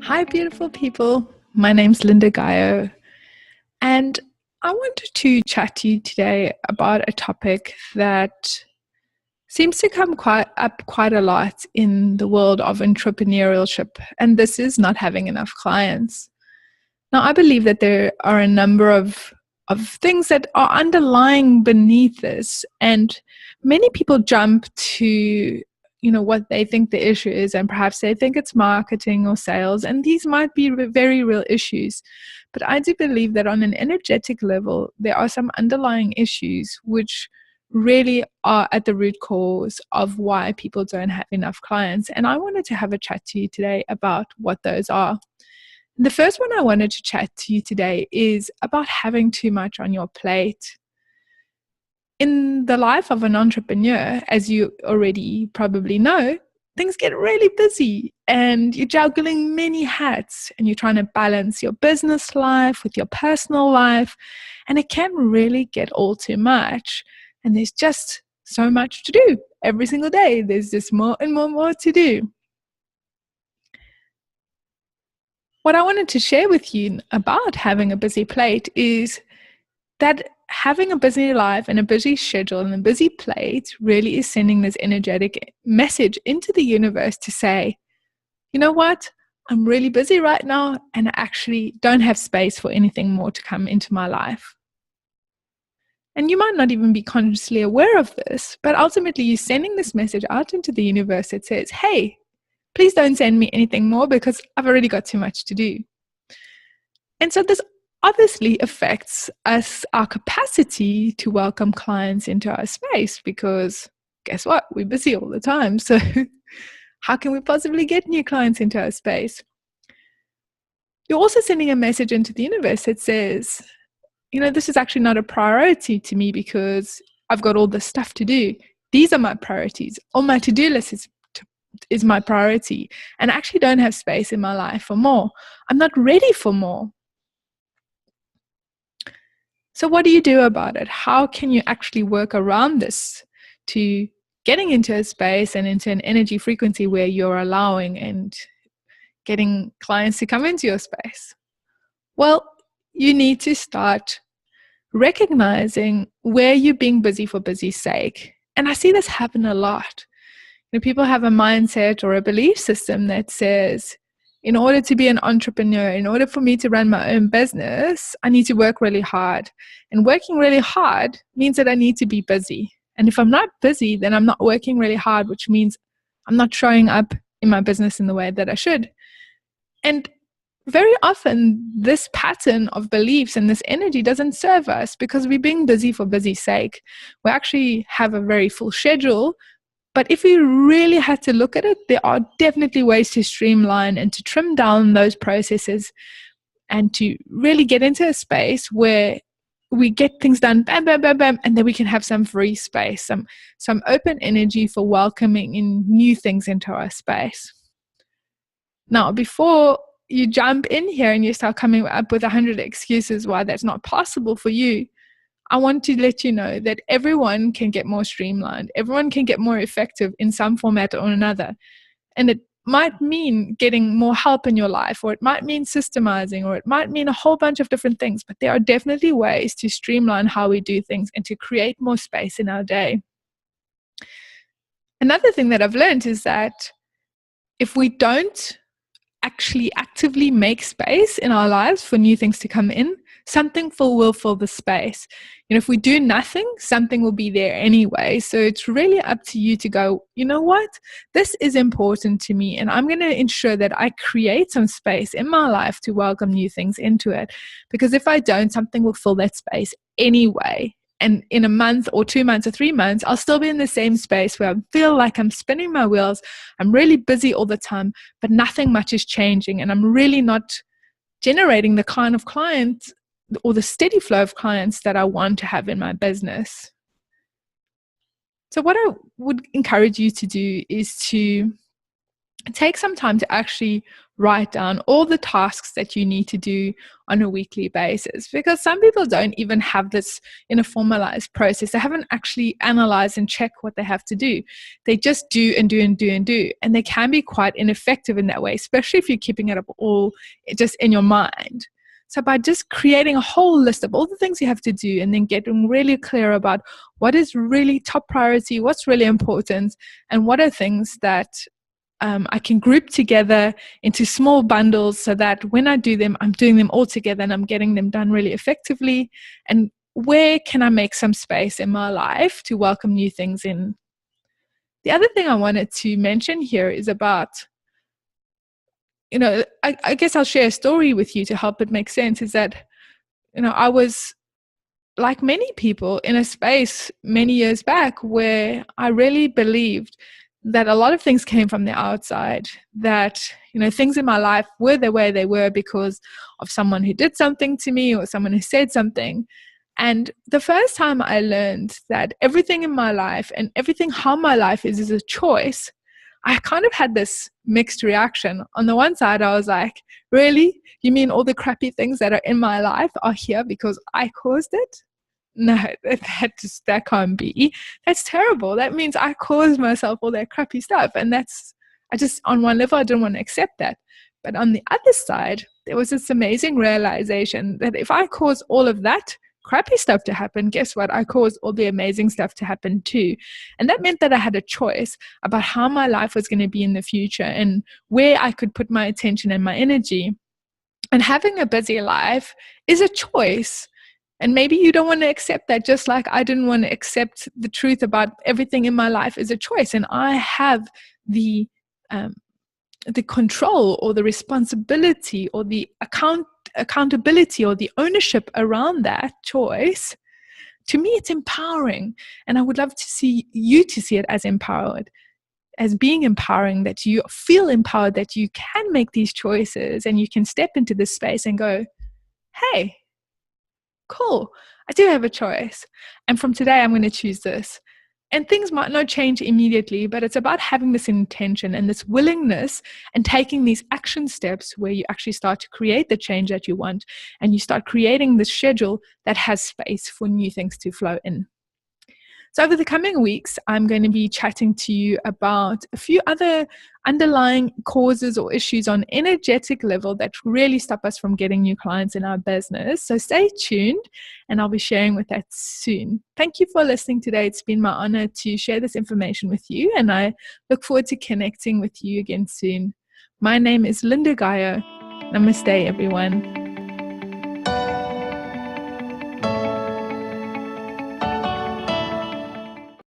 Hi, beautiful people. My name's Lynda Gaiao, and I wanted to chat to you today about a topic that seems to come quite a lot in the world of entrepreneurship, and this is not having enough clients. Now, I believe that there are a number of things that are underlying beneath this, and many people jump to what they think the issue is, and perhaps they think it's marketing or sales, and these might be very real issues. But I do believe that on an energetic level there are some underlying issues which really are at the root cause of why people don't have enough clients, and I wanted to have a chat to you today about what those are. The first one I wanted to chat to you today is about having too much on your plate. In the life of an entrepreneur, as you already probably know, things get really busy and you're juggling many hats and you're trying to balance your business life with your personal life, and it can really get all too much. And there's just so much to do every single day. There's just more and more to do. What I wanted to share with you about having a busy plate is that having a busy life and a busy schedule and a busy plate really is sending this energetic message into the universe to say, you know what, I'm really busy right now and I actually don't have space for anything more to come into my life. And you might not even be consciously aware of this, but ultimately you're sending this message out into the universe that says, hey, please don't send me anything more because I've already got too much to do. And so this obviously affects our capacity to welcome clients into our space, because guess what? We're busy all the time. So how can we possibly get new clients into our space? You're also sending a message into the universe that says, this is actually not a priority to me because I've got all this stuff to do. These are my priorities. On my to-do list is my priority, and I actually don't have space in my life for more. I'm not ready for more. So what do you do about it? How can you actually work around this to getting into a space and into an energy frequency where you're allowing and getting clients to come into your space? Well, you need to start recognizing where you're being busy for busy's sake. And I see this happen a lot. People have a mindset or a belief system that says, in order to be an entrepreneur, in order for me to run my own business, I need to work really hard. And working really hard means that I need to be busy. And if I'm not busy, then I'm not working really hard, which means I'm not showing up in my business in the way that I should. And very often, this pattern of beliefs and this energy doesn't serve us because we're being busy for busy's sake. We actually have a very full schedule. But if we really had to look at it, there are definitely ways to streamline and to trim down those processes and to really get into a space where we get things done, bam, bam, bam, bam, and then we can have some free space, some open energy for welcoming in new things into our space. Now, before you jump in here and you start coming up with 100 excuses why that's not possible for you, I want to let you know that everyone can get more streamlined. Everyone can get more effective in some format or another. And it might mean getting more help in your life, or it might mean systemizing, or it might mean a whole bunch of different things. But there are definitely ways to streamline how we do things and to create more space in our day. Another thing that I've learned is that if we don't actually actively make space in our lives for new things to come in, something will fill the space. If we do nothing, something will be there anyway. So it's really up to you to go, you know what? This is important to me, and I'm going to ensure that I create some space in my life to welcome new things into it. Because if I don't, something will fill that space anyway. And in a month or 2 months or 3 months, I'll still be in the same space where I feel like I'm spinning my wheels. I'm really busy all the time, but nothing much is changing. And I'm really not generating the kind of clients or the steady flow of clients that I want to have in my business. So what I would encourage you to do is to take some time to actually write down all the tasks that you need to do on a weekly basis, because some people don't even have this in a formalized process. They haven't actually analyzed and checked what they have to do. They just do and do and do and do, and they can be quite ineffective in that way, especially if you're keeping it up all just in your mind. So by just creating a whole list of all the things you have to do, and then getting really clear about what is really top priority, what's really important, and what are things that I can group together into small bundles, so that when I do them, I'm doing them all together and I'm getting them done really effectively. And where can I make some space in my life to welcome new things in? The other thing I wanted to mention here is about, I guess I'll share a story with you to help it make sense, is that, I was, like many people, in a space many years back where I really believed that a lot of things came from the outside, that, things in my life were the way they were because of someone who did something to me or someone who said something. And the first time I learned that everything in my life and everything how my life is a choice, I kind of had this mixed reaction. On the one side, I was like, really? You mean all the crappy things that are in my life are here because I caused it? No, that can't be. That's terrible. That means I caused myself all that crappy stuff. And on one level, I didn't want to accept that. But on the other side, there was this amazing realization that if I caused all of that crappy stuff to happen, guess what? I caused all the amazing stuff to happen too. And that meant that I had a choice about how my life was going to be in the future and where I could put my attention and my energy. And having a busy life is a choice. And maybe you don't want to accept that, just like I didn't want to accept the truth about everything in my life is a choice. And I have the control or the responsibility or the accountability or the ownership around that choice. To me, it's empowering. And I would love to see you to see it as empowered, as being empowering, that you feel empowered, that you can make these choices and you can step into this space and go, hey, cool, I do have a choice. And from today, I'm going to choose this. And things might not change immediately, but it's about having this intention and this willingness and taking these action steps where you actually start to create the change that you want, and you start creating the schedule that has space for new things to flow in. So over the coming weeks, I'm going to be chatting to you about a few other underlying causes or issues on energetic level that really stop us from getting new clients in our business. So stay tuned, and I'll be sharing with that soon. Thank you for listening today. It's been my honor to share this information with you, and I look forward to connecting with you again soon. My name is Lynda Gaiao. Namaste, everyone.